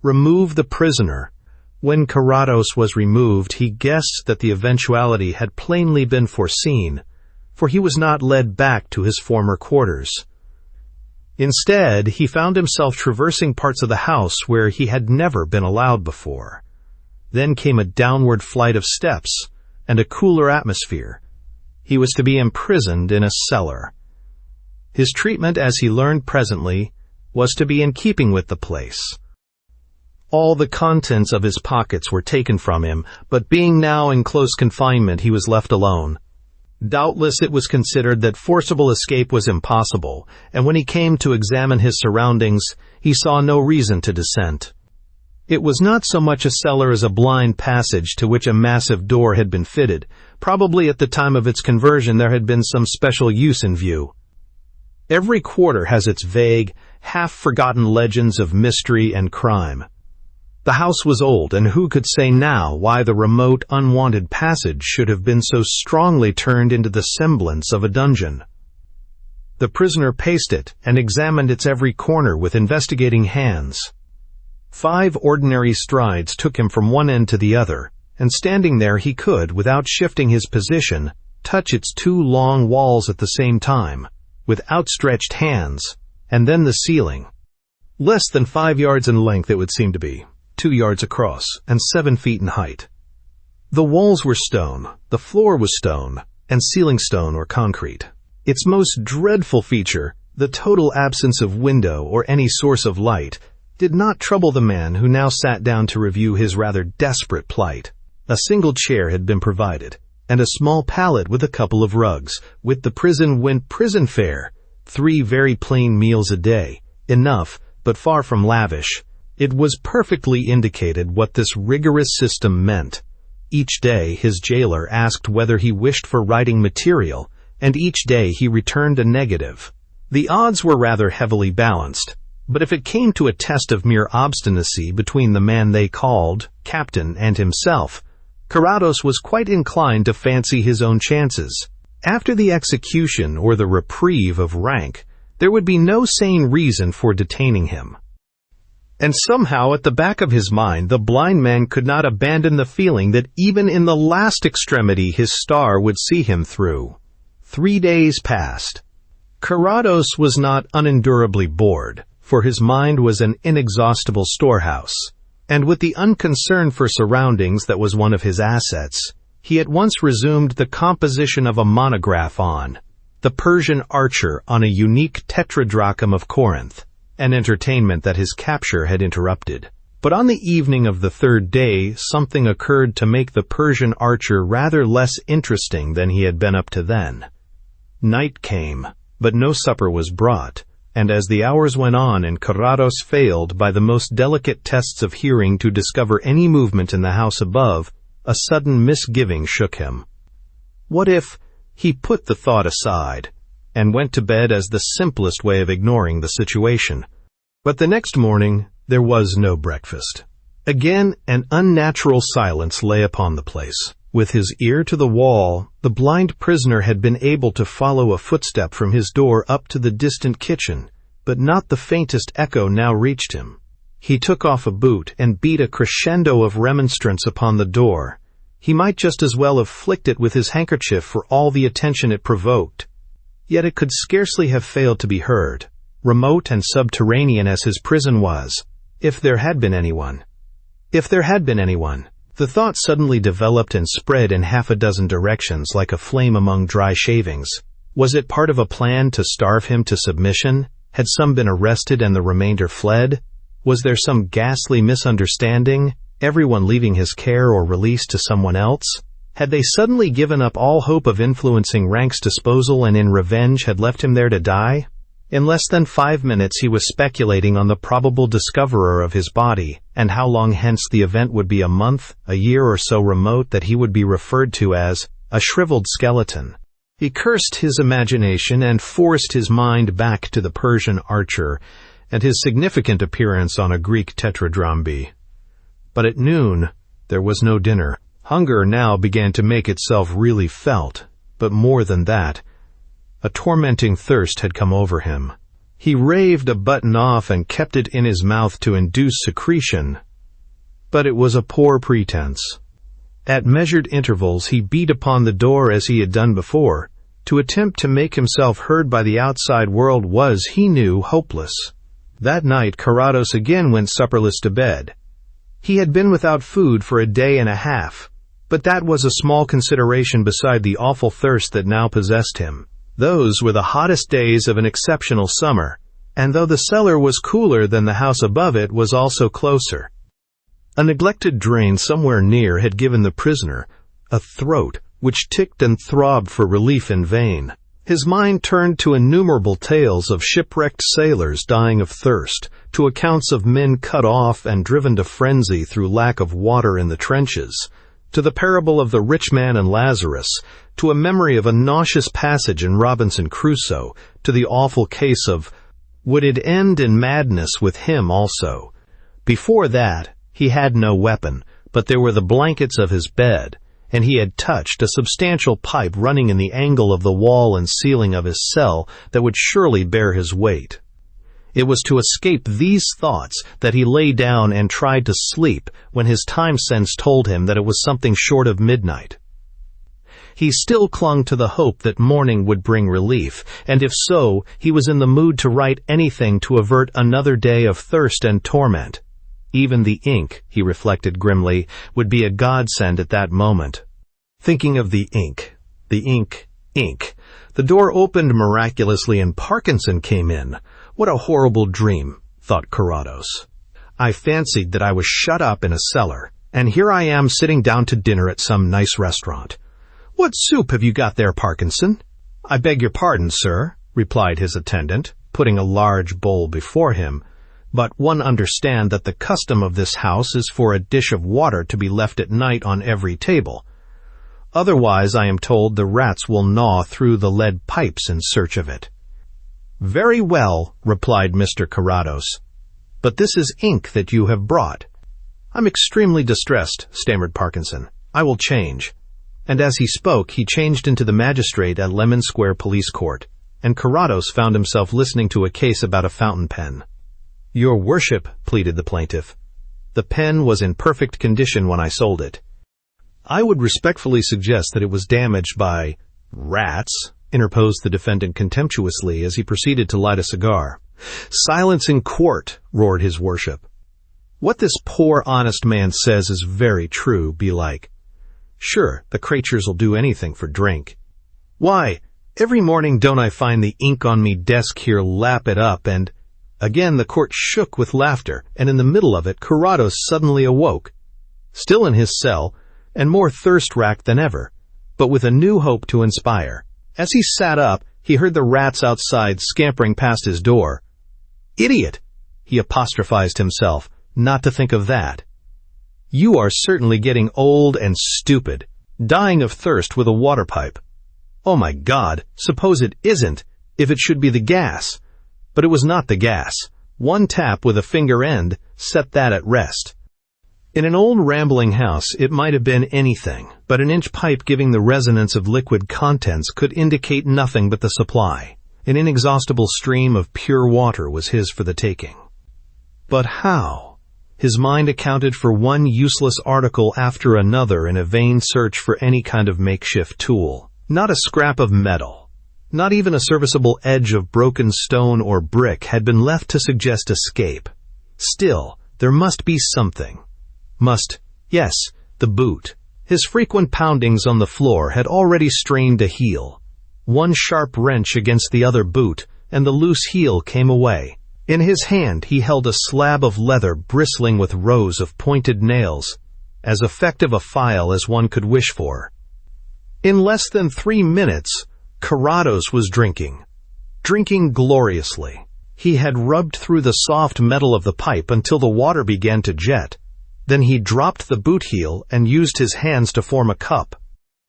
Remove the prisoner." When Carrados was removed, he guessed that the eventuality had plainly been foreseen, for he was not led back to his former quarters. Instead, he found himself traversing parts of the house where he had never been allowed before. Then came a downward flight of steps and a cooler atmosphere. He was to be imprisoned in a cellar. His treatment, as he learned presently, was to be in keeping with the place. All the contents of his pockets were taken from him, but being now in close confinement, he was left alone. Doubtless it was considered that forcible escape was impossible, and when he came to examine his surroundings, he saw no reason to dissent. It was not so much a cellar as a blind passage to which a massive door had been fitted. Probably at the time of its conversion there had been some special use in view. Every quarter has its vague, half-forgotten legends of mystery and crime. The house was old, and who could say now why the remote, unwanted passage should have been so strongly turned into the semblance of a dungeon? The prisoner paced it and examined its every corner with investigating hands. 5 ordinary strides took him from one end to the other, and standing there he could, without shifting his position, touch its 2 long walls at the same time, with outstretched hands, and then the ceiling. Less than 5 yards in length it would seem to be, 2 yards across, and 7 feet in height. The walls were stone, the floor was stone, and ceiling stone or concrete. Its most dreadful feature, the total absence of window or any source of light, did not trouble the man who now sat down to review his rather desperate plight. A single chair had been provided, and a small pallet with a couple of rugs. With the prison went prison fare, 3 very plain meals a day, enough, but far from lavish. It was perfectly indicated what this rigorous system meant. Each day his jailer asked whether he wished for writing material, and each day he returned a negative. The odds were rather heavily balanced, but if it came to a test of mere obstinacy between the man they called captain and himself, Carrados was quite inclined to fancy his own chances. After the execution or the reprieve of Rank, there would be no sane reason for detaining him. And somehow at the back of his mind the blind man could not abandon the feeling that even in the last extremity his star would see him through. 3 days passed. Carrados was not unendurably bored, for his mind was an inexhaustible storehouse, and with the unconcern for surroundings that was one of his assets, he at once resumed the composition of a monograph on the Persian archer on a unique tetradrachm of Corinth, an entertainment that his capture had interrupted. But on the evening of the third day, something occurred to make the Persian archer rather less interesting than he had been up to then. Night came, but no supper was brought, and as the hours went on and Carrados failed by the most delicate tests of hearing to discover any movement in the house above, a sudden misgiving shook him. What if he put the thought aside and went to bed as the simplest way of ignoring the situation? But the next morning, there was no breakfast. Again, an unnatural silence lay upon the place. With his ear to the wall, the blind prisoner had been able to follow a footstep from his door up to the distant kitchen, but not the faintest echo now reached him. He took off a boot and beat a crescendo of remonstrance upon the door. He might just as well have flicked it with his handkerchief for all the attention it provoked. Yet it could scarcely have failed to be heard, remote and subterranean as his prison was. If there had been anyone. The thought suddenly developed and spread in half a dozen directions like a flame among dry shavings. Was it part of a plan to starve him to submission? Had some been arrested and the remainder fled? Was there some ghastly misunderstanding, everyone leaving his care or released to someone else? Had they suddenly given up all hope of influencing Rank's disposal and in revenge had left him there to die? In less than 5 minutes he was speculating on the probable discoverer of his body, and how long hence the event would be, a month, a year or so remote, that he would be referred to as a shriveled skeleton. He cursed his imagination and forced his mind back to the Persian archer and his significant appearance on a Greek tetradrachm. But at noon there was no dinner. Hunger now began to make itself really felt, but more than that, a tormenting thirst had come over him. He raved a button off and kept it in his mouth to induce secretion, but it was a poor pretense. At measured intervals he beat upon the door as he had done before. To attempt to make himself heard by the outside world was, he knew, hopeless. That night Carrados again went supperless to bed. He had been without food for a day and a half, but that was a small consideration beside the awful thirst that now possessed him. Those were the hottest days of an exceptional summer, and though the cellar was cooler than the house above it was also closer. A neglected drain somewhere near had given the prisoner a throat which ticked and throbbed for relief in vain. His mind turned to innumerable tales of shipwrecked sailors dying of thirst, to accounts of men cut off and driven to frenzy through lack of water in the trenches, to the parable of the rich man and Lazarus, to a memory of a nauseous passage in Robinson Crusoe, to the awful case of would it end in madness with him also. Before that, he had no weapon, but there were the blankets of his bed, and he had touched a substantial pipe running in the angle of the wall and ceiling of his cell that would surely bear his weight. It was to escape these thoughts that he lay down and tried to sleep when his time sense told him that it was something short of midnight. He still clung to the hope that morning would bring relief, and if so, he was in the mood to write anything to avert another day of thirst and torment. Even the ink, he reflected grimly, would be a godsend at that moment. Thinking of the ink. The door opened miraculously and Parkinson came in. What a horrible dream, thought Carrados. I fancied that I was shut up in a cellar, and here I am sitting down to dinner at some nice restaurant. What soup have you got there, Parkinson? I beg your pardon, sir, replied his attendant, putting a large bowl before him, but one understand that the custom of this house is for a dish of water to be left at night on every table. Otherwise, I am told, the rats will gnaw through the lead pipes in search of it. Very well, replied Mr. Carrados, but this is ink that you have brought. I'm extremely distressed, stammered Parkinson. I will change. And as he spoke, he changed into the magistrate at Lemon Square Police Court, and Carrados found himself listening to a case about a fountain pen. Your worship, pleaded the plaintiff, the pen was in perfect condition when I sold it. I would respectfully suggest that it was damaged by rats, interposed the defendant contemptuously as he proceeded to light a cigar. Silence in court, roared his worship. What this poor honest man says is very true, belike. Sure, the creatures'll do anything for drink. Why, Every morning don't I find the ink on me desk here, lap it up, and—" Again the court shook with laughter, and in the middle of it Carrados suddenly awoke, still in his cell, and more thirst-racked than ever, but with a new hope to inspire. As he sat up, he heard the rats outside scampering past his door. "Idiot!" he apostrophized himself, not to think of that. "You are certainly getting old and stupid, dying of thirst with a water pipe. Oh my God, suppose it isn't, if it should be the gas." But it was not the gas. One tap with a finger end set that at rest. In an old rambling house it might have been anything, but an inch pipe giving the resonance of liquid contents could indicate nothing but the supply. An inexhaustible stream of pure water was his for the taking. But how? His mind accounted for one useless article after another in a vain search for any kind of makeshift tool. Not a scrap of metal, not even a serviceable edge of broken stone or brick had been left to suggest escape. Still, there must be something. Yes, the boot. His frequent poundings on the floor had already strained a heel. One sharp wrench against the other boot, and the loose heel came away. In his hand he held a slab of leather bristling with rows of pointed nails, as effective a file as one could wish for. In less than 3 minutes, Carrados was drinking gloriously. He had rubbed through the soft metal of the pipe until the water began to jet. Then he dropped the boot heel and used his hands to form a cup.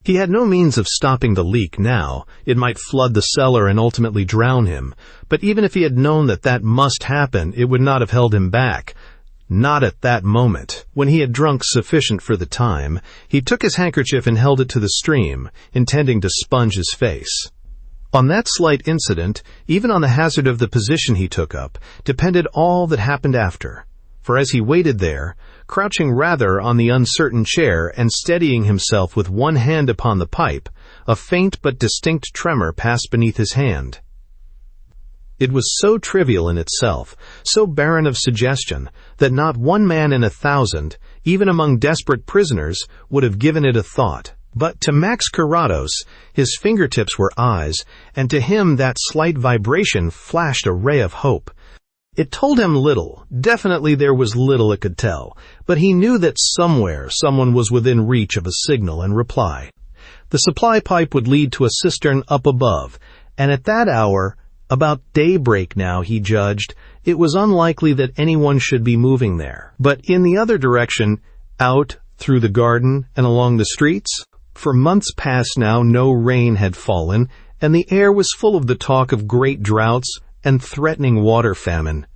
He had no means of stopping the leak now. It might flood the cellar and ultimately drown him. But even if he had known that that must happen, it would not have held him back. Not at that moment. When he had drunk sufficient for the time, he took his handkerchief and held it to the stream, intending to sponge his face. On that slight incident, even on the hazard of the position he took up, depended all that happened after. For as he waited there, crouching rather on the uncertain chair and steadying himself with one hand upon the pipe, a faint but distinct tremor passed beneath his hand. It was so trivial in itself, so barren of suggestion, that not one man in 1,000, even among desperate prisoners, would have given it a thought. But to Max Carrados, his fingertips were eyes, and to him that slight vibration flashed a ray of hope. It told him little. Definitely there was little it could tell, but he knew that somewhere someone was within reach of a signal and reply. The supply pipe would lead to a cistern up above, and at that hour, about daybreak now, he judged, it was unlikely that anyone should be moving there. But in the other direction, out, through the garden, and along the streets? For months past now no rain had fallen, and the air was full of the talk of great droughts and threatening water famine.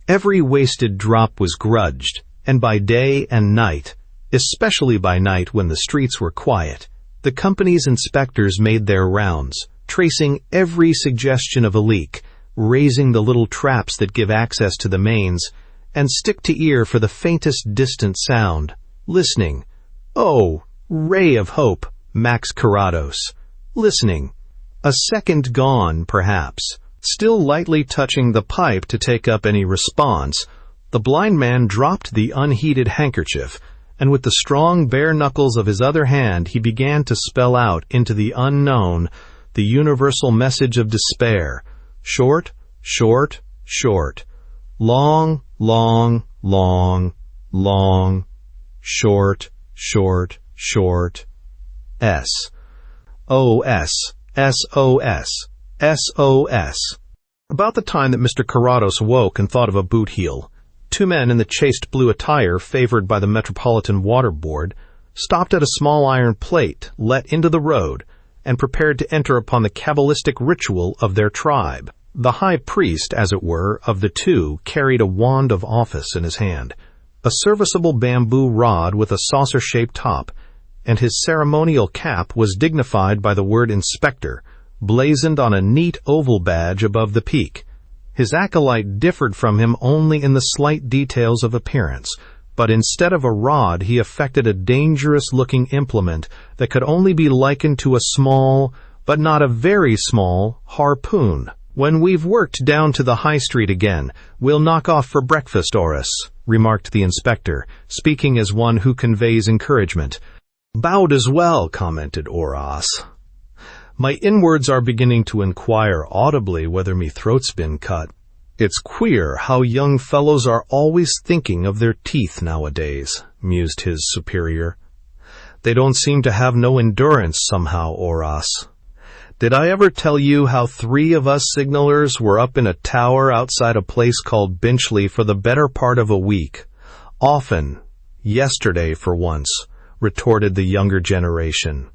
Every wasted drop was grudged, and by day and night, especially by night when the streets were quiet, the company's inspectors made their rounds, tracing every suggestion of a leak, raising the little traps that give access to the mains, and stick to ear for the faintest distant sound, listening. Oh, ray of hope, Max Carrados. Listening. A second gone, perhaps. Still lightly touching the pipe to take up any response, the blind man dropped the unheeded handkerchief, and with the strong bare knuckles of his other hand he began to spell out into the unknown the universal message of despair. Short, short, short. Long, long, long, long. Short, short, short. S-O-S, S-O-S, S-O-S. About the time that Mr. Carrados woke and thought of a boot heel, 2 men in the chaste blue attire favored by the Metropolitan Water Board stopped at a small iron plate let into the road and prepared to enter upon the cabalistic ritual of their tribe. The high priest, as it were, of the two carried a wand of office in his hand, a serviceable bamboo rod with a saucer-shaped top, and his ceremonial cap was dignified by the word inspector, blazoned on a neat oval badge above the peak. His acolyte differed from him only in the slight details of appearance, but instead of a rod he affected a dangerous-looking implement that could only be likened to a small, but not a very small, harpoon. "When we've worked down to the High Street again, we'll knock off for breakfast, Oris," remarked the inspector, speaking as one who conveys encouragement. "Bowed as well," commented Oros. My inwards are beginning to inquire audibly whether me throat's been cut. It's queer how young fellows are always thinking of their teeth nowadays, mused his superior. They don't seem to have no endurance somehow, Horace. Did I ever tell you how 3 of us signalers were up in a tower outside a place called Binchley for the better part of a week? Often. Yesterday, for once, retorted the younger generation.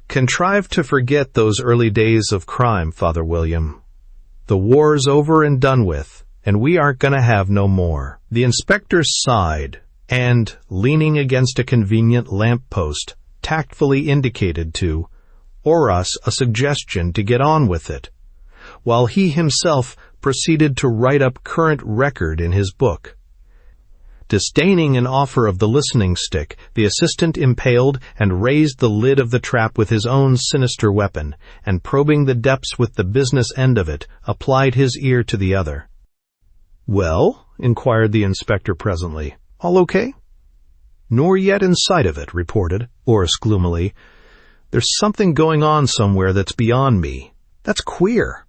Contrive to forget those early days of crime, Father William. The war's over and done with, and we aren't going to have no more. The inspector sighed, and, leaning against a convenient lamp-post, tactfully indicated to Horace a suggestion to get on with it, while he himself proceeded to write up current record in his book. Disdaining an offer of the listening stick, the assistant impaled and raised the lid of the trap with his own sinister weapon, and probing the depths with the business end of it, applied his ear to the other. "Well?" inquired the inspector presently. "All okay?" "Nor yet in sight of it," reported Horace gloomily. "There's something going on somewhere that's beyond me. That's queer."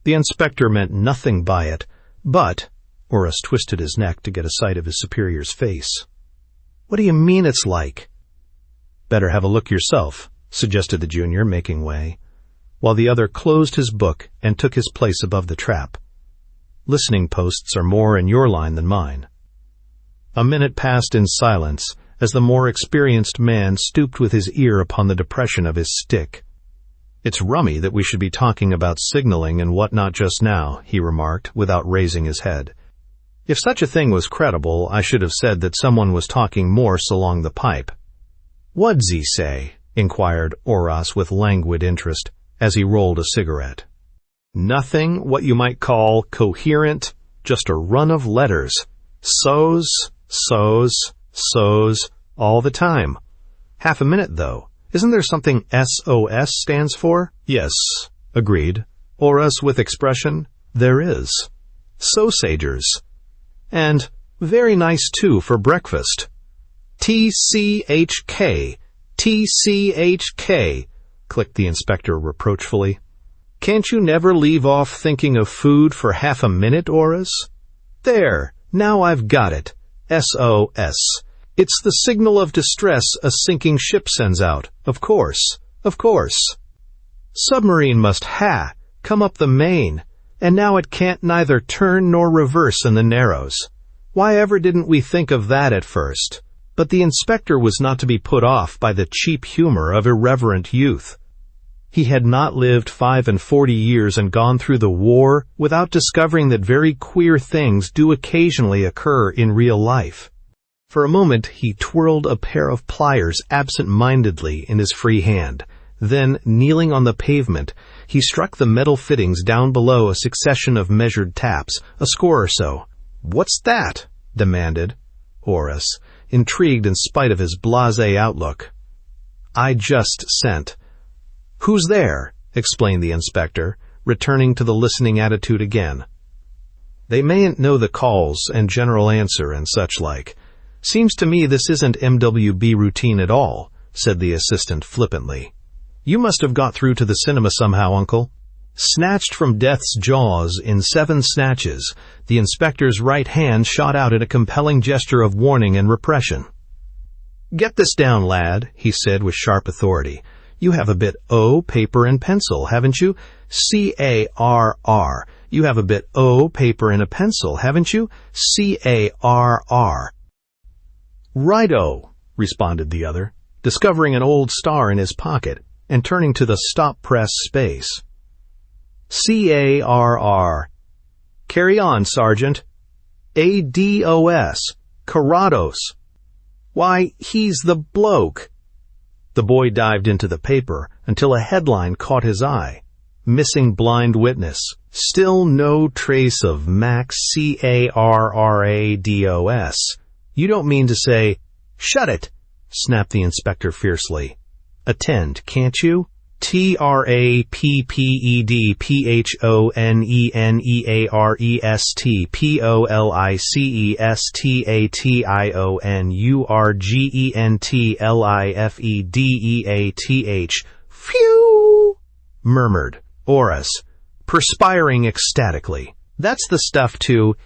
The inspector meant nothing by it, but Horace twisted his neck to get a sight of his superior's face. "What do you mean it's like?" "Better have a look yourself," suggested the junior, making way, while the other closed his book and took his place above the trap. "Listening posts are more in your line than mine." A minute passed in silence as the more experienced man stooped with his ear upon the depression of his stick. "It's rummy that we should be talking about signaling and what-not just now," he remarked, without raising his head. "If such a thing was credible, I should have said that someone was talking Morse along the pipe." "What'd he say?" inquired Horace with languid interest, as he rolled a cigarette. "Nothing what you might call coherent, just a run of letters. So's, all the time. Half a minute, though. Isn't there something SOS stands for?" "Yes," agreed Horace with expression. "There is. Sausagers. And very nice, too, for breakfast. TCHK, TCHK, clicked the inspector reproachfully. "Can't you never leave off thinking of food for half a minute, Horace? There, now I've got it. SOS. It's the signal of distress a sinking ship sends out. Of course. Submarine must come up the main, and now it can't neither turn nor reverse in the Narrows. Why ever didn't we think of that at first?" But the inspector was not to be put off by the cheap humor of irreverent youth. He had not lived 45 years and gone through the war without discovering that very queer things do occasionally occur in real life. For a moment he twirled a pair of pliers absent-mindedly in his free hand. Then, kneeling on the pavement, he struck the metal fittings down below a succession of measured taps, a score or so. "What's that?" demanded Horace, intrigued in spite of his blasé outlook. "I just sent." "Who's there?" explained the inspector, returning to the listening attitude again. "They mayn't know the calls and general answer and such like. Seems to me this isn't MWB routine at all," said the assistant flippantly. "You must have got through to the cinema somehow, Uncle." Snatched from death's jaws in 7 snatches, the inspector's right hand shot out in a compelling gesture of warning and repression. "Get this down, lad," he said with sharp authority. "You have a bit O paper and pencil, haven't you? CARR. You have a bit O paper and a pencil, haven't you? CARR. "Righto," responded the other, discovering an old star in his pocket and turning to the stop-press space. CARR. "Carry on, Sergeant." ADOS. Carrados. "Why, he's the bloke." The boy dived into the paper until a headline caught his eye. "Missing blind witness. Still no trace of Max Carrados. You don't mean to say—" "Shut it!" snapped the inspector fiercely. "Attend, can't you? TRAPPEDPHONERESTPOLICESTATIONURGENTLIFEDEATH. Phew! murmured Horace, perspiring ecstatically. "That's the stuff too.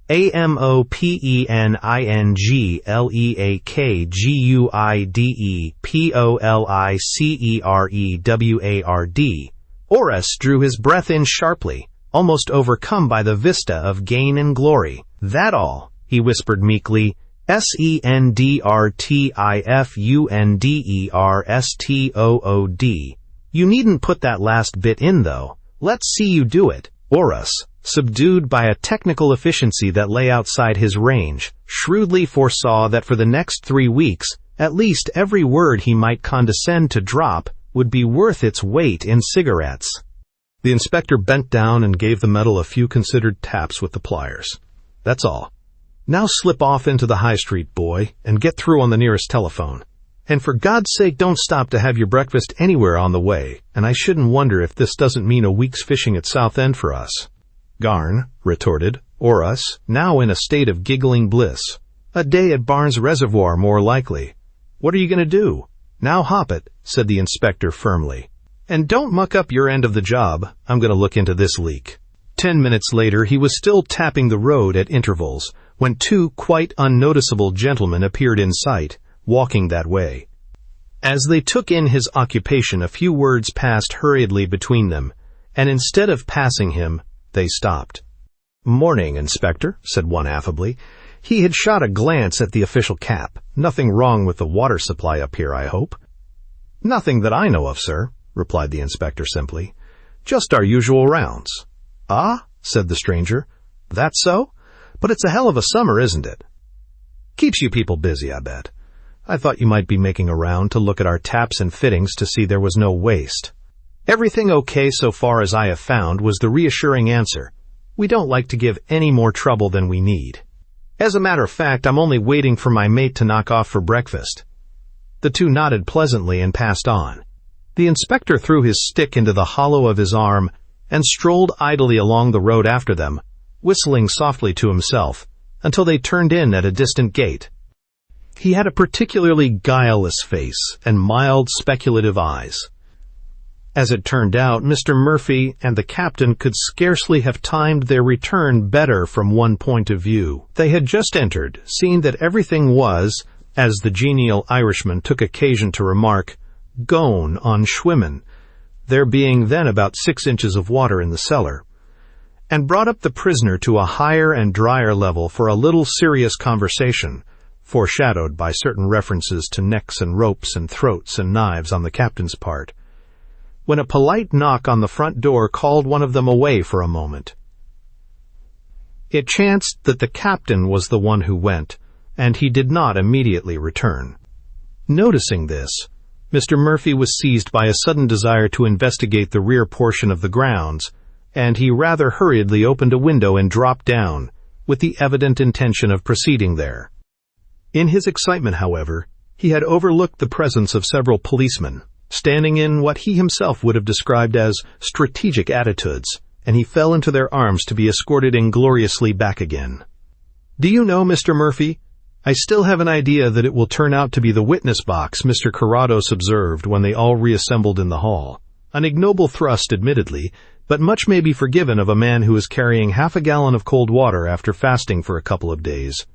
AMOPENINGLEAKGUIDEPOLICEREWARD. Horace drew his breath in sharply, almost overcome by the vista of gain and glory. "That all," he whispered meekly. SENDRTIFUNDERSTOOD. "You needn't put that last bit in, though. Let's see you do it." Horace, subdued by a technical efficiency that lay outside his range, shrewdly foresaw that for the next 3 weeks, at least every word he might condescend to drop would be worth its weight in cigarettes. The inspector bent down and gave the metal a few considered taps with the pliers. "That's all. Now slip off into the high street, boy, and get through on the nearest telephone. And for God's sake, don't stop to have your breakfast anywhere on the way, and I shouldn't wonder if this doesn't mean a week's fishing at Southend for us." "Garn," retorted Horace, now in a state of giggling bliss. "A day at Barnes Reservoir, more likely. What are you going to do?" "Now hop it," said the inspector firmly. "And don't muck up your end of the job. I'm going to look into this leak." 10 minutes later, he was still tapping the road at intervals, when 2 quite unnoticeable gentlemen appeared in sight, walking that way. As they took in his occupation, a few words passed hurriedly between them, and instead of passing him, they stopped. "Morning, Inspector," said one affably. He had shot a glance at the official cap. "Nothing wrong with the water supply up here, I hope?" "Nothing that I know of, sir," replied the inspector simply. "Just our usual rounds." "Ah," said the stranger. "That's so? But it's a hell of a summer, isn't it? Keeps you people busy, I bet. I thought you might be making a round to look at our taps and fittings to see there was no waste." "Everything okay so far as I have found," was the reassuring answer. "We don't like to give any more trouble than we need. As a matter of fact, I'm only waiting for my mate to knock off for breakfast." The 2 nodded pleasantly and passed on. The inspector threw his stick into the hollow of his arm and strolled idly along the road after them, whistling softly to himself, until they turned in at a distant gate. He had a particularly guileless face and mild, speculative eyes. As it turned out, Mr. Murphy and the captain could scarcely have timed their return better from one point of view. They had just entered, seen that everything was, as the genial Irishman took occasion to remark, "gone on schwimmin'," there being then about 6 inches of water in the cellar, and brought up the prisoner to a higher and drier level for a little serious conversation, foreshadowed by certain references to necks and ropes and throats and knives on the captain's part, when a polite knock on the front door called one of them away for a moment. It chanced that the captain was the one who went, and he did not immediately return. Noticing this, Mr. Murphy was seized by a sudden desire to investigate the rear portion of the grounds, and he rather hurriedly opened a window and dropped down, with the evident intention of proceeding there. In his excitement, however, he had overlooked the presence of several policemen, standing in what he himself would have described as strategic attitudes, and he fell into their arms to be escorted ingloriously back again. "Do you know, Mr. Murphy, I still have an idea that it will turn out to be the witness box," Mr. Carrados observed when they all reassembled in the hall. An ignoble thrust, admittedly, but much may be forgiven of a man who is carrying half a gallon of cold water after fasting for a couple of days.